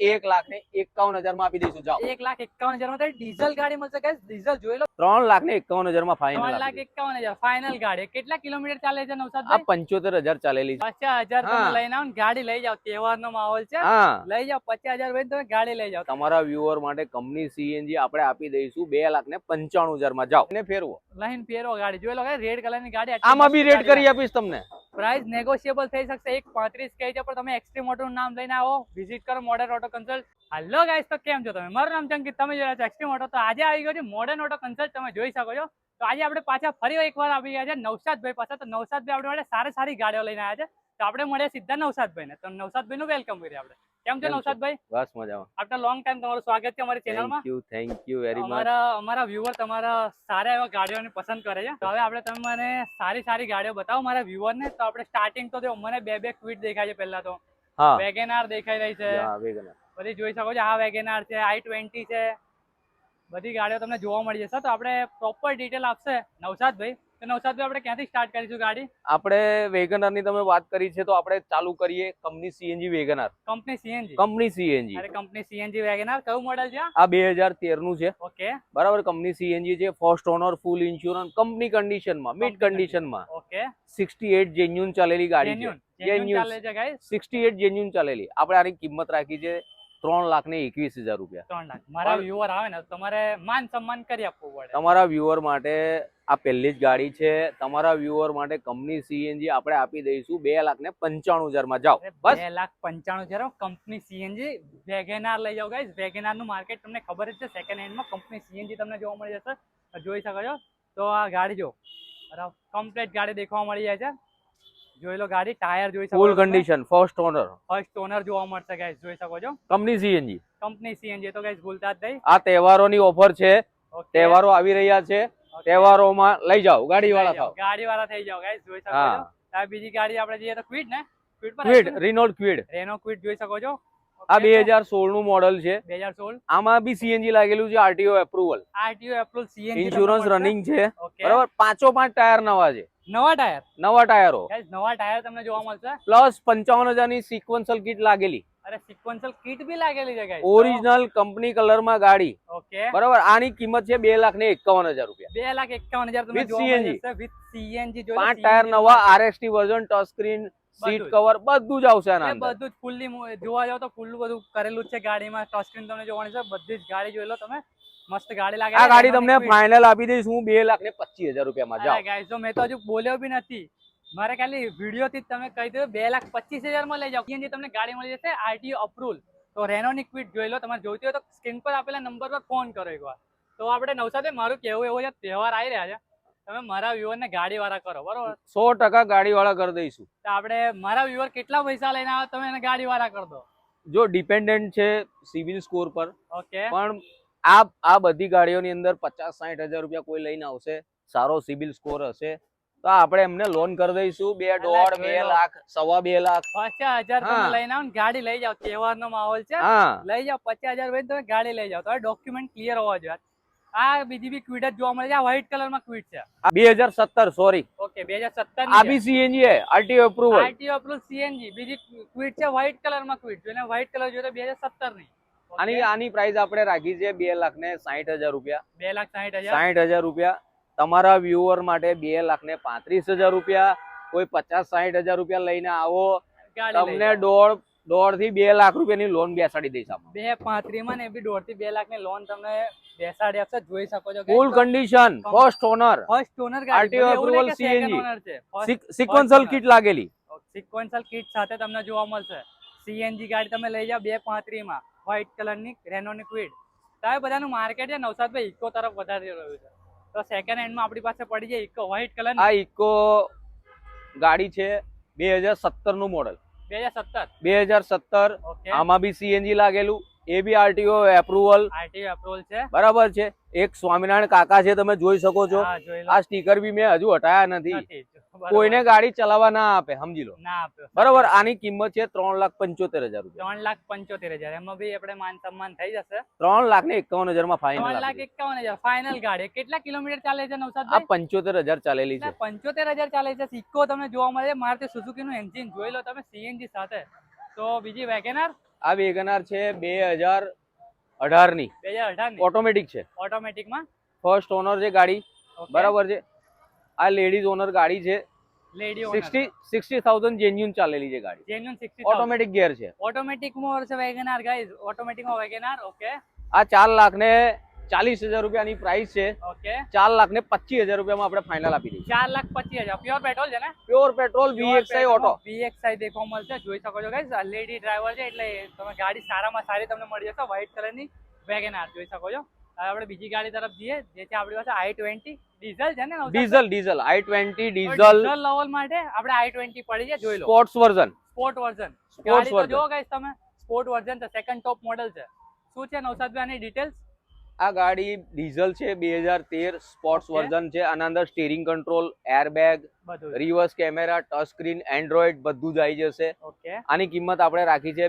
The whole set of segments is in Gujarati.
1,51,000 માં આપી દઈશું. જાઓ 1,51,000 માં ડીઝલ ગાડી મળશે ગાઈસ. ડીઝલ જોઈ લો. 3,51,000 માં ફાઇનલ. 3,51,000 ફાઇનલ ગાડી. કેટલા કિલોમીટર ચાલે છે આ નવસાદભાઈ? 75,000 ચાલેલી છે. 50,000 તમે લઈને આવો ને ગાડી લઈ જાઓ. તહેવારનો માહોલ છે, લઈ જાઓ 50,000 ભાઈ તમે ગાડી લઈ જાઓ. તમારા વ્યુઅર માટે કંપની સીએનજી આપણે આપી દઈશું 2,95,000 માં. જાઓ ને ફેરવો, લઈને ફેરવો ગાડી. જોઈ લો રેડ કલર ની ગાડી. આમાં બી રેડ કરી આપીશ તમને. પ્રાઇસ નેગોશિયેબલ થઈ શકશે. 1,35 કહે છે, પણ તમે એક્સટ્રીમ ઓટો નું નામ લઈને આવો, વિઝિટ કરો modern auto consult. Hello guys, તો કેમ છો તમે? મારું નામ ચંકિત, તમે જોઈ રહ્યા છો એક્સટ્રીમ ઓટો. તો આજે આવી ગયો છે મોડર્ન ઓટો કન્સલ્ટ, તમે જોઈ શકો છો. તો આજે આપણે પાછા ફરી એકવાર આવી ગયા છે નવસાદભાઈ પાસે. તો નવસાદભાઈ આપણે માટે સારી સારી ગાડીઓ લઈને આવ્યા છે. તો આપણે મળીએ સીધા નવસાદભાઈ ને. તો નવસાદભાઈ નું વેલકમ કરીએ આપણે. કેમ છે નવસાદભાઈ? બસ મજામાં. આફ્ટર લોંગ ટાઈમ તમારું સ્વાગત છે અમારી ચેનલમાં. Thank you very much. અમારા વ્યુઅર તમારા સારા એવા ગાડીઓને પસંદ કરે છે. તો હવે આપણે તમને સારી સારી ગાડીઓ બતાવો મારા વ્યુઅર ને. તો આપણે સ્ટાર્ટિંગ તો જો મને બે ક્વિટ દેખાય છે. પહેલા તો વેગેનાર દેખાઈ રહી છે, બધી જોઈ શકો છો. આ વેગેનાર છે, i20 છે, બધી ગાડીઓ તમને જોવા મળી જશે. તો આપણે પ્રોપર ડિટેલ આપશે નવસાદભાઈ. તો નવસાદભાઈ આપણે ક્યાંથી સ્ટાર્ટ કરીશું ગાડી? આપણે વેગનાર ની તમે વાત કરી છે, તો આપણે ચાલુ કરીએ company CNG Wagon R. Company CNG? Company CNG. અરે કંપની સીએનજી વેગનાર કયું મોડેલ છે? આ 2013 નું છે. ઓકે, બરાબર. કંપની સીએનજી છે, ફર્સ્ટ ઓનર, ફૂલ ઇન્સ્યોરન્સ, કંપની કન્ડિશન માં, મિડ કન્ડિશન માં. ઓકે, 68 જેન્યુન ચાલેલી ગાડી છે. જેન્યુન ચાલે છે ગાઈસ. 68 જેન્યુન ચાલેલી. આપણે આની કિંમત રાખી છે 3,21,000 રૂપિયા. 3 લાખ. મારા વ્યુઅર આવે ને તમારે માન સન્માન કરી આપવું પડે. તમારા વ્યુઅર માટે આ પહેલી જ ગાડી છે. તમારા વ્યુઅર માટે કંપની સીએનજી આપણે આપી દઈશું 2,95,000 માં. જાઓ બસ 2,95,000 કંપની સીએનજી વેગેનાર લઈ જાઓ ગાઈસ. વેગેનાર નું માર્કેટ તમને ખબર જ છે. સેકન્ડ હેન્ડ માં કંપની સીએનજી તમને જોવા મળી જશે. જોઈ શકો છો. તો આ ગાડી જો કમ્પ્લીટ ગાડી દેખવા મળી જાય છે. જોઈ લો ગાડી. ટાયર જોઈ શકો છો. ફૂલ કન્ડિશન, ફર્સ્ટ ઓનર જોવા મળશે ગાઈસ. જોઈ શકો છો. Company CNG. કંપની સીએનજી તો ગાઈસ ભૂલતા જ નહીં. આ તહેવારોની ઓફર છે. તહેવારો આવી રહ્યા છે. તહેવારોમાં લઈ જાઓ, ગાડી વાળા થાઓ. ગાડી વાળા થઈ જાઓ ગાઈસ. જોઈ શકો છો. આ બીજી ગાડી આપણે જઈએ તો ક્વિડ ને. ક્વિડ, રેનોલ્ટ ક્વિડ. રેનો ક્વિડ જોઈ શકો છો. આ 2016 નું મોડલ છે. 2016. આમાં બી સીએનજી લાગેલું છે. RTO approval. CNG insurance running છે. બરાબર. 5 ટાયર નવા છે. નવા ટાયરો ગાઈસ. નવા ટાયર તમને જોવા મળશે. પ્લસ 55,000 ની સિક્વન્શિયલ કિટ લાગેલી. અરે સિક્વન્શિયલ કિટ બી લાગેલી છે ગાઈસ. ઓરિજિનલ કંપની કલર માં ગાડી. ઓકે, બરાબર. આની કિંમત છે 2,51,000 રૂપિયા. 2,51,000 તમને જોવા મળશે વિથ સીએનજી. જો 5 ટાયર નવા, RXT version, touch screen, seat cover બધું જ આવશે આના અંદર. બધું જ ફૂલ્લી જોવા જાવ તો ફૂલ્લું બધું કરેલું છે ગાડીમાં. ટચ સ્ક્રીન તમને જોવાની છે. બધી જ ગાડી જોઈ લો તમે. મસ્ત ગાડી લાગે. આ ગાડી તમને ફાઇનલ આપી દઈશ હું 2,25,000 રૂપિયામાં. જાઓ ગાઈસ. તો મેં તો હજુ બોલ્યો બી નથી. મારે ખાલી વિડીયો થી તમે કહી દો 2,25,000 માં લઈ જાઓ. સીએનજી તમને ગાડી મળી જશે આરટીઓ અપ્રુવલ. તો રેનોની ક્વિટ જોઈ લો. તમારે જોઈતી હોય તો સ્ક્રીન પર આપેલા નંબર પર ફોન કરો એકવાર. તો આપણે નવસાદે મારું કેવું એવું છે, તહેવાર આવી રહ્યા છે, તમે મારા વ્યુઅર ને ગાડી વાળા કરો. બરોબર, 100% ગાડી વાળા કરી દઈશું. તો આપણે મારા વ્યુઅર કેટલા પૈસા લઈને આવે તમે એને ગાડી વાળા કરી દો. જો ડિપેન્ડન્ટ છે સિવિલ સ્કોર પર. ઓકે, પણ આ બધી ગાડીઓની અંદર 50-60,000 રૂપિયા કોઈ લઈને આવશે, સારો સિવિલ સ્કોર હશે, તો આપણે એમને લોન કરી દઈશું 2.5, 2 લાખ, 2.25 લાખ. 50,000 તમે લઈને આવો ને ગાડી લઈ જાઓ. તહેવારનો માહોલ છે, લઈ જાઓ 50,000 ભાઈ તમે ગાડી લઈ જાઓ. તો ડોક્યુમેન્ટ ક્લિયર હોવા જોઈએ. આ બીજી બી ક્વિડ જ જોવા મળે છે. આ વ્હાઈટ કલર માં ક્વિડ છે. 2017 સોરી. ઓકે, 2017 આ બી સીએનજી છે. RTO approval. RTO approval CNG. બીજી ક્વિડ છે વ્હાઈટ કલર માં ક્વિડ. જોઈને વ્હાઈટ કલર જોઈએ તો 2017 ની. આની પ્રાઇસ આપણે રાખી છે 2,60,000 રૂપિયા. 2,60,000 રૂપિયા. તમારા વ્યુઅર માટે 2,35,000 રૂપિયા. કોઈ 50-60,000 રૂપિયા લઈને આવો, તમને 1.5 થી 2 લાખ રૂપિયાની લોન બેસાડી દઈશ. 2,35,000 માં ને બી 1.5 થી 2 લાખ ની લોન તમને બેસાડી આપશે. જોઈ શકો છો. ફૂલ કન્ડિશન, ફર્સ્ટ ઓનર ગાડી, RTO approval CNG, sequential kit લાગેલી. સિક્વન્શિયલ કિટ સાથે તમને જોવા મળશે. સીએનજી ગાડી તમે લઈ જાઓ 2,35,000 માં. વ્હાઈટ કલર ની રેનોની ક્વિડ. તો આ બધાનું માર્કેટ છે નવસાદભાઈ ઇકો તરફ વધારી રહ્યું છે. તો સેકન્ડ હેન્ડ માં આપણી પાસે પડી જાય ઇકો વ્હાઈટ કલર. આ ઇકો ગાડી છે 2017 નું મોડલ. 2017. આમાં બી સીએનજી લાગેલું. એ બી આરટીઓ એપ્રુવલ છે. બરાબર છે. એક સ્વામિનારાયણ કાકા છે, તમે જોઈ શકો છો. આ સ્ટીકર બી મેં હજુ હટાયા નથી. કોઈને ગાડી ચલાવવા ના આપે, સમજી લો. બરાબર. આની કિંમત છે 3,75,000 રૂપિયા. 3,75,000. એમાં બી આપણે માન સન્માન થઈ જશે. 3,51,000 માં ફાઇનલ. 3,51,000 ફાઇનલ ગાડી. કેટલા કિલોમીટર ચાલે છે નવસાદ? આ 75,000 ચાલેલી છે. 75,000 ચાલે છે. ઇકો તમને જોવા મળે છે. મારુતિ સુઝુકી નું એન્જિન જોઈ લો તમે સીએનજી સાથે. તો બીજી વેગેનાર. આ વેગનાર છે 2018 ની 2018 ની ઓટોમેટિક છે. ઓટોમેટિક માં ફર્સ્ટ ઓનર છે ગાડી, બરાબર છે. આ લેડીઝ ઓનર ગાડી છે. લેડી 60,000 જેન્યુન ચાલેલી છે ગાડી. જેન્યુન 60,000 ઓટોમેટિક ગિયર છે. ઓટોમેટિક માં છે વેગનાર ગાઈસ, ઓટોમેટિક માં વેગનાર. ઓકે, આ 4,40,000 રૂપિયાની પ્રાઇસ છે. ઓકે, 4,25,000 રૂપિયામાં આપણે ફાઇનલ આપી દઈએ. 4,25,000 પ્યોર પેટ્રોલ છે ને? Pure petrol VXI auto. VXI દેખવા મળશે, જોઈ શકો છો ગાઈસ. આ લેડી ડ્રાઈવર છે એટલે તમે ગાડી સારામાં સારી તમને મળી જશે. વ્હાઈટ કલર ની વેગનાર જોઈ શકો છો. હવે આપણે બીજી ગાડી તરફ જઈએ, જે છે આપણી પાસે i20 ડીઝલ છે ને? ડીઝલ i20 ડીઝલ લેવલ માટે આપણે i20 પડી છે, જોઈ લો. Sports version. સ્પોર્ટ વર્ઝન ગાડી તો જો ગાઈસ તમે, સ્પોર્ટ વર્ઝન છે, સેકન્ડ ટોપ મોડેલ છે. શું છે નૌશાદભાઈ આની ડિટેલ્સ? આ ગાડી ડીઝલ છે, 2013 સ્પોર્ટ્સ વર્ઝન છે. આના અંદર steering control, airbag, reverse camera, touch screen, Android બધું જ આવી જશે. ઓકે, આની કિંમત આપણે રાખી છે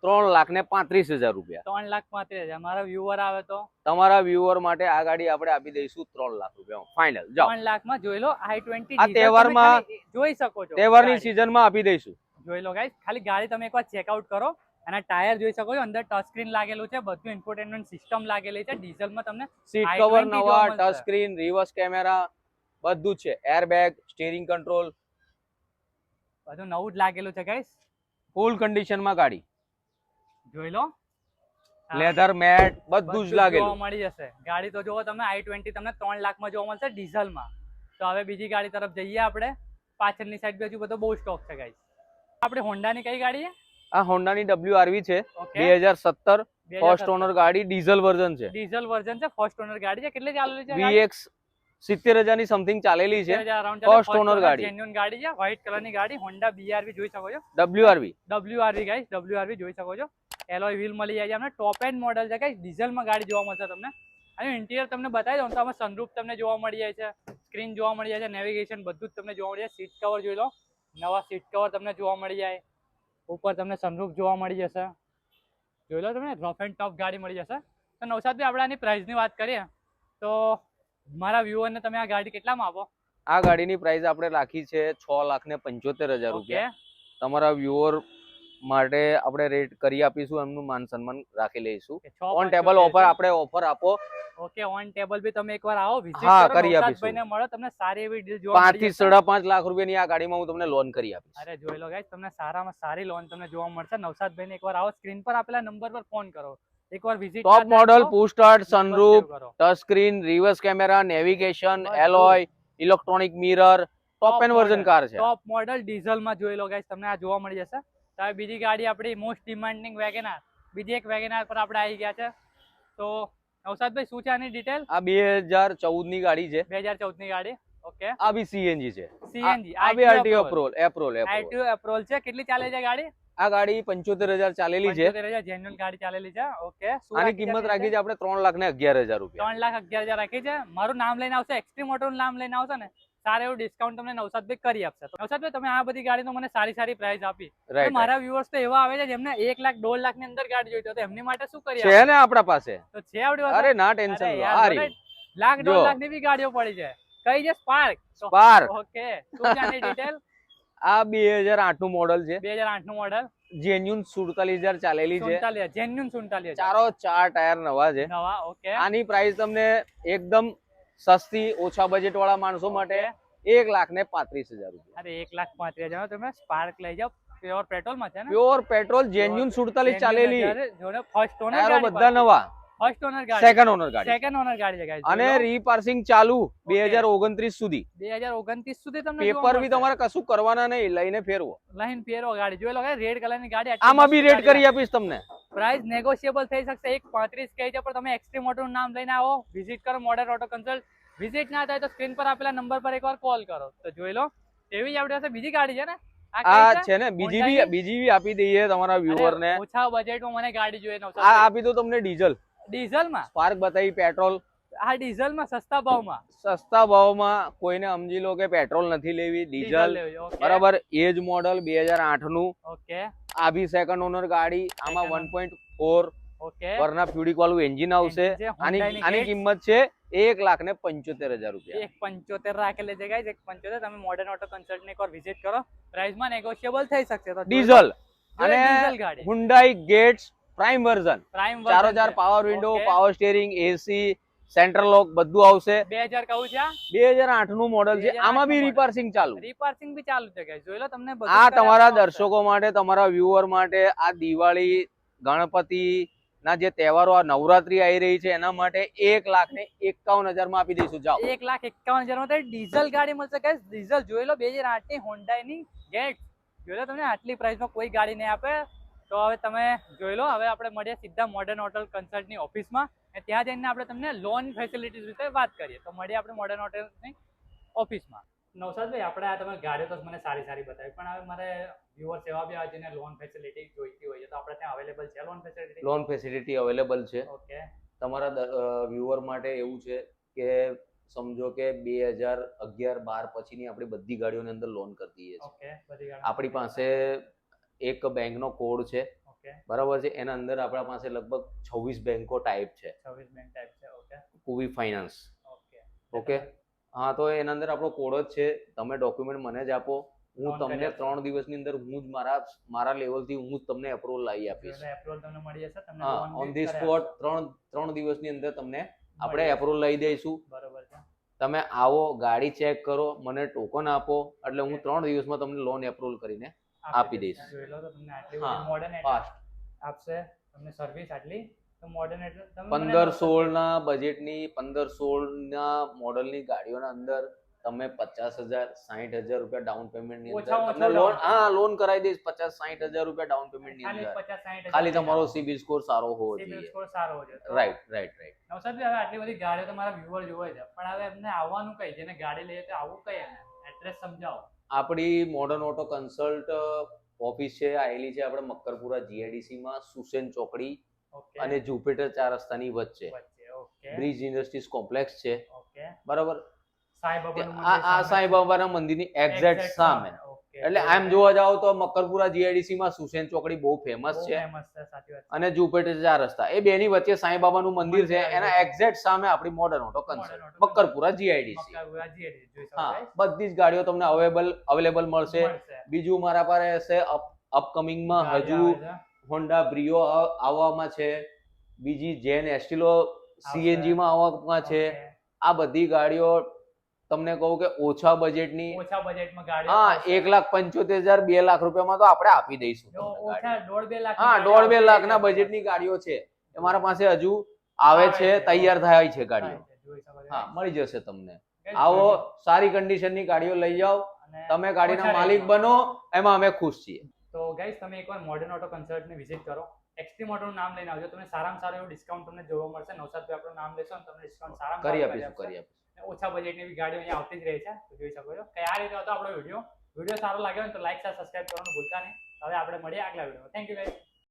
3,35,000 રૂપિયા. 3,35,000. મારા વ્યુઅર આવે તો તમારા વ્યુઅર માટે આ ગાડી આપણે આપી દઈશું 3 લાખ રૂપિયા ફાઇનલ. જાઓ 3 લાખમાં જોઈ લો. i20 આ તહેવારમાં જોઈ શકો છો, તહેવારની સીઝનમાં આપી દઈશું. જોઈ લો ગાઈસ. ખાલી ગાડી તમે એકવાર ચેકઆઉટ કરો. અને ટાયર જોઈ શકો છો, અંદર ટચ સ્ક્રીન લાગેલું છે, બધું ઇન્ફોટેનમેન્ટ સિસ્ટમ લાગેલી છે. ડીઝલમાં તમને સીટ કવર નવા, ટચ સ્ક્રીન, રિવર્સ કેમેરા બધું છે, એરબેગ, સ્ટીરિંગ કંટ્રોલ બધું નવું જ લાગેલું છે ગાઈસ. ફૂલ કન્ડિશનમાં ગાડી જોઈ લો. લેધર મેટ બધું જ લાગેલું જોવા મળી જશે. ગાડી તો જોવો તમે, i20 તમને 3 લાખમાં જોવા મળશે ડીઝલમાં. તો હવે બીજી ગાડી તરફ જઈએ આપણે. પાછળની સાઈડ પર હજુ બધો બહુ સ્ટોક છે ગાઈસ. આપણે હોન્ડાની કઈ ગાડી છે? આ હોન્ડાની WRV છે, 2017 ફર્સ્ટ ઓનર ગાડી, ડીઝલ વર્ઝન છે. ડીઝલ વર્ઝન છે, ફર્સ્ટ ઓનર ગાડી છે. કેટલી ચાલેલી છે? VX 70,000 ની સમથિંગ ચાલેલી છે. ફર્સ્ટ ઓનર ગાડી, જેન્યુન ગાડી છે, વ્હાઈટ કલર ની ગાડી. હોન્ડા BRV જોઈ શકો છો. WRV ગાઈસ, WRV જોઈ શકો છો. એલોય વ્હીલ મળી જાય છે. અમને ટોપ એન્ડ મોડેલ છે ગાઈસ. ડીઝલમાં ગાડી જોવા મળશે તમને. અને ઇન્ટિરિયર તમને બતાવી દઉં તો આમાં સનરૂફ તમને જોવા મળી જાય છે, સ્ક્રીન જોવા મળી જાય છે, નેવિગેશન બધું જ તમને જોવા મળી જાય. સીટ કવર જોઈ લો, નવા સીટ કવર તમને જોવા મળી જાય. ઉપર તમને સનરૂફ જોવા મળી જશે. જોઈ લો તમને, રફ એન્ડ ટફ ગાડી મળી જશે. તો નૌશાદભાઈ આપણે આની પ્રાઇસની વાત કરીએ તો મારા વ્યુઅરને તમે આ ગાડી કેટલામાં આપો? આ ગાડીની પ્રાઇસ આપણે રાખી છે 6,75,000 રૂપિયા. તમારા વ્યુઅર માટે આપણે રેટ કરી આપીશું, એમનું માન સન્માન રાખી લઈશું. ઓન ટેબલ ઓફર આપણે ઓફર આપો. ઓકે, ઓન ટેબલ બી તમે એકવાર આવો, વિઝિટ હા, કરો, કરી આપીશું. નૌશાદભાઈને મળો, તમને સારી એવી ડીલ જોવા મળી 5 થી 5.5 લાખ રૂપિયાની આ ગાડીમાં હું તમને લોન કરી આપીશ. અરે જોઈ લો ગાઈસ, તમને સારામાં સારી લોન તમને જોવા મળશે. નૌશાદભાઈને એકવાર આવો, સ્ક્રીન પર આપેલા નંબર પર ફોન કરો, એકવાર visit. Top model, push start, sunroof, touch screen, reverse camera, navigation, alloy, electronic mirror, top end version car છે. ટોપ મોડલ ડીઝલમાં જોઈ લો ગાઈસ, તમને આ જોવા મળી જશે. તો બીજી ગાડી આપણી મોસ્ટ ડિમાન્ડિંગ વેગનાર, બીજી એક વેગનાર પર આપણે આવી ગયા છે. તો નૌશાદભાઈ શું છે આની ડિટેલ? આ 2014 ની ગાડી છે. 2014 ની ગાડી. ઓકે, આ બી CNG છે. CNG, આ બી RTO એપ્રોલ એપ્રોલ છે. કેટલી ચાલે છે ગાડી? આ ગાડી 75,000 ચાલેલી છે. 75,000 જેન્યુઅલ ગાડી ચાલેલી છે. ઓકે, આની કિંમત રાખી છે આપણે 3,11,000 રૂપિયા. 3,11,000 રાખી છે. મારું નામ લઈને આવશે, એક્સ્ટ્રીમ ઓટોનું નામ લઈને આવશે ને, સારું એવું ડિસ્કાઉન્ટ તમને નૌશાદભાઈ કરી આપશે. નૌશાદભાઈ તમે આ બધી ગાડીનો મને સારી સારી પ્રાઇસ આપી. મારા વ્યુઅર્સ તો એવા આવે છે જેમને 1 લાખ 1.5 લાખ ની અંદર ગાડી જોઈતી હોય, તો એમની માટે શું કરી છે ને આપણા પાસે? તો છે આપણી પાસે. અરે ના ટેન્શન લો, આ રહી લાખ 1.5 લાખ ની બી ગાડીઓ પડી છે. કઈ છે? સ્પાર્ક. ઓકે, શું છે આની ડિટેલ? આ 2008 નું મોડલ છે. 2008 નું મોડલ, જેન્યુન 47,000 ચાલેલી છે. 47,000 જેન્યુન 47,000. ચારો 4 ટાયર નવા છે. નવા. ઓકે, આની પ્રાઇસ તમને એકદમ સસ્તી, ઓછા બજેટ વાળા માણસો માટે 1,35,000 રૂપિયા. અરે 1,35,000 તમે સ્પાર્ક લઈ જાઓ. પ્યોર પેટ્રોલ માં છે ને? પ્યોર પેટ્રોલ, જેન્યુન 47 ચાલેલી. જોને ફર્સ્ટ ઓનર એરો બધા નવા. ફર્સ્ટ ઓનર ગાડી, સેકન્ડ ઓનર ગાડી, સેકન્ડ ઓનર ગાડી છે ગાઈસ. અને રીપાર્સિંગ ચાલુ 2029 સુધી. 2029 સુધી તમને પેપર બી તમારે કશું કરવાના નહીં, લઈને ફેરવો. લઈને ફેરવો ગાડી. જોઈ લો રેડ કલર ની ગાડી. આમાં બી રેટ કરી આપીશ તમને. પ્રાઇસ નેગોશિયેબલ થઈ શકશે. 1.35 કહે છે, પણ તમે એક્સ્ટ્રીમ ઓટો નું નામ લઈને આવો, વિઝિટ કરો મોડર્ન ઓટો કન્સલ્ટ. વિઝિટ ના થાય તો સ્ક્રીન પર આપેલા નંબર પર એકવાર કોલ કરો. તો જોઈ લો, એવી જ આપણી પાસે બીજી ગાડી છે ને? આ છે ને, બીજી બી આપી દઈએ તમારા વ્યુઅર ને. ઓછા બજેટમાં મને ગાડી જોઈએ. આ આપી દો તમને ડીઝલ. ડીઝલમાં સ્પાર્ક બતાવી, પેટ્રોલ. આ ડીઝલમાં સસ્તા ભાવમાં. સસ્તા ભાવમાં કોઈને સમજી લો કે પેટ્રોલ નથી લેવી, ડીઝલ બરાબર. એજ મોડલ 2008 નું. ઓકે, આ બી સેકન્ડ ઓનર ગાડી. આમાં 1.4 વરના ફ્યુડિક વાળું એન્જિન આવશે. આની કિંમત છે 1,75,000 રૂપિયા. 1.75 રાખેલી છે ગાઈસ. 1.75. તમે મોડર્ન ઓટો કન્સલ્ટ ને એકવાર વિઝિટ કરો, પ્રાઇસ માં નેગોશિયેબલ થઈ શકશે. તો ડીઝલ અને ડીઝલ ગાડી Hyundai Getz prime version prime 4000 power window, Okay. Power steering, AC, central lock બધું આવશે. 2000 કહું છે 2008 નું મોડલ છે. 2008 આમાં બી નું રિપાર્સિંગ ચાલુ. રિપાર્સિંગ બી ચાલુ છે guys. જોઈ લો તમને બધું આ જ કરી તમારા આપવામાં આવશે. દર્શકો માટે, તમારા વ્યુઅર માટે, આ દિવાળી, ગણપતિ ના જે તહેવારો, આ નવરાત્રી આવી રહી છે એના માટે 1,51,000 માં આપી દઈશું. જાઓ. 1,51,000 માં તો ડીઝલ ગાડી મળશે guys. ડીઝલ જોઈ લો 2008 ની Hyundai ની Getz. જોઈ લો તમને આટલી પ્રાઇસ માં કોઈ ગાડી નહીં આપે. તો હવે તમે જોઈ લો. હવે આપણે મળીએ સીધા મોડર્ન ઓટો કન્સલ્ટ ની ઓફિસમાં. અને ત્યાં જઈને આપણે તમને લોન ફેસિલિટીઝ વિશે વાત કરીએ. તો મળીએ આપણે મોડર્ન ઓટોની ઓફિસમાં. નવસાદભાઈ, આપણે આ તમે ગાડીઓ તો મને સારી સારી બતાવી, પણ હવે મારે વ્યુઅર્સ એવા બી આવે જેને લોન ફેસિલિટી જોઈતી હોય છે, તો આપણે ત્યાં અવેલેબલ છે loan facility? Loan facility available છે. ઓકે. તમારા વ્યુઅર માટે એવું છે કે સમજો કે 2011-12 પછીની આપણી બધી ગાડીઓની અંદર લોન કરી દઈએ છીએ. ઓકે. બધી ગાડી આપણી પાસે એક બેંકનો કોડ છે, ઓકે. બરાબર છે. એના અંદર આપણા પાસે લગભગ 26 બેંકો ટાઈપ છે. 26 બેંક ટાઈપ છે. ઓકે. કુવી ફાઇનાન્સ. ઓકે. ઓકે. હા, તો એના અંદર આપણો કોડ જ છે. તમે ડોક્યુમેન્ટ મને જ આપો, હું Loan કરી તમને આપો. 3 દિવસની અંદર હું જ મારા લેવલથી હું જ તમને એપ્રુવલ લાવી આપીશ. એટલે એપ્રુવલ તમને મળી જશે. તમને હા, loan ઓન બી ધી કરી સ્પોટ આપશે. 3 દિવસની અંદર તમને આપણે મળી એપ્રુવલ લઈ દઈશું. જશે. બરોબર છે. તમે આવો, ગાડી ચેક કરો, મને ટોકન આપો, એટલે હું 3 દિવસમાં તમને લોન એપ્રુવલ કરીને આપી દઈશ. જોઈ લો તો તમને આટલી હા, બધી મોડર્ન ફાસ્ટ. આપશે તમને સર્વિસ આટલી તો મોડર્ન એટલે તમે 15-16 ના બજેટની, 15-16 ના મોડલની ગાડીઓના અંદર તમે 50,000 60,000 રૂપિયા ડાઉન પેમેન્ટ ની અંદર ઓછામાં તમને ઓછું લોન, down હા, લોન કરાવી દઈશ. 50-60,000 રૂપિયા ડાઉન પેમેન્ટ ની ખાલી અંદર. 50-60 ખાલી તમારો સિબિલ સ્કોર સારો હોવો સિબિલ જોઈએ. સ્કોર સારો હોય છે. રાઈટ. નવસાદભાઈ, હવે આટલી બધી ગાડીઓ તો મારા વ્યુઅર જોવે છે, પણ હવે એમને આવવાનું કઈ, જેને ગાડી લઈએ તો આવવું કઈ, એને એડ્રેસ સમજાવો. આપણી મોડર્ન ઓટો કન્સલ્ટ ઓફિસ છે, આવેલી છે આપણે મક્કરપુરા જીઆઈડીસી માં, સુસેન ચોકડી ઓકે. અને જુપિટર 4 રસ્તાની વચ્ચે. વચ્ચે. ઓકે. બ્રિજ ઇન્ડસ્ટ્રીઝ કોમ્પ્લેક્સ છે, ઓકે. બરાબર. સાંઈબાબાનું મંદિર આ સામે. સાંઈબાબાના મંદિરની એક્ઝેક્ટ સામે. ઓકે. એટલે આમ જોવા જાવ તો મક્કરપુરા જીઆઈડીસી માં સુસેન ચોકડી બહુ ફેમસ બહુ છે, famous છે, સાચી વાત છે. અને જુપિટર 4 રસ્તા, એ બેની વચ્ચે સાંઈબાબાનું મંદિર છે. એના એક્ઝેક્ટ સામે આપણી modern auto Modern consult, Auto Makarpura GIDC. Makarpura GID જોઈ શકો હા, guys. બધી જ ગાડીઓ તમને અવેલેબલ મળશે. મળશે. બીજું મારા પાસે અપકમિંગમાં ગાડી હજુ આવે છે. હોન્ડા બ્રિયો આવવામાં છે, બીજી જેન એસ્ટિલો સીએનજી માં આવવામાં છે. ઓકે. આ બધી ગાડીઓ તમને કહું કે ઓછા બજેટની, ઓછા બજેટમાં ગાડીઓ હા, આવશે. 1,75,000 2 લાખ રૂપિયામાં તો આપણે આપી દઈશું જો તમને ઓછા ગાડી. 1.5-2 લાખ હા, 1.5-2 લાખના બજેટની ગાડીઓ છે, એ મારા પાસે હજુ આવે આવે છે, છે. તૈયાર થાય છે ગાડીઓ. જોઈ શકો છો. હા, મળી જશે તમને. Guys, આવો, જોઈ લો. સારી કન્ડિશનની ગાડીઓ લઈ જાઓ, અને તમે ગાડીના ઓછા માલિક રેટમાં. બનો, એમાં અમે ખુશ છીએ. તો ગાઈસ, તમે એકવાર મોડર્ન ઓટો કન્સલ્ટને વિઝિટ કરો. એક્સટ્રીમ ઓટોનું નામ લઈને આવજો, તમને સારામાં સારું એવું ડિસ્કાઉન્ટ તમને જોવા મળશે. નવસાદભાઈ આપણું નામ લેશો ને તમને ડિસ્કાઉન્ટ સારામાં કરી સારું આપીશું. અને ઓછા બજેટની બી ગાડીઓ અહીંયા આવતી જ રહે છે, તો જોઈ શકો છો. કે આ રીતે હતો આપણો વિડીયો સારો લાગ્યો હોય તો લાઈક, શેર, સબસ્ક્રાઇબ કરવાનું ભૂલતા નહીં. હવે આપણે મળીએ આગલા વિડીયોમાં. Thank you guys.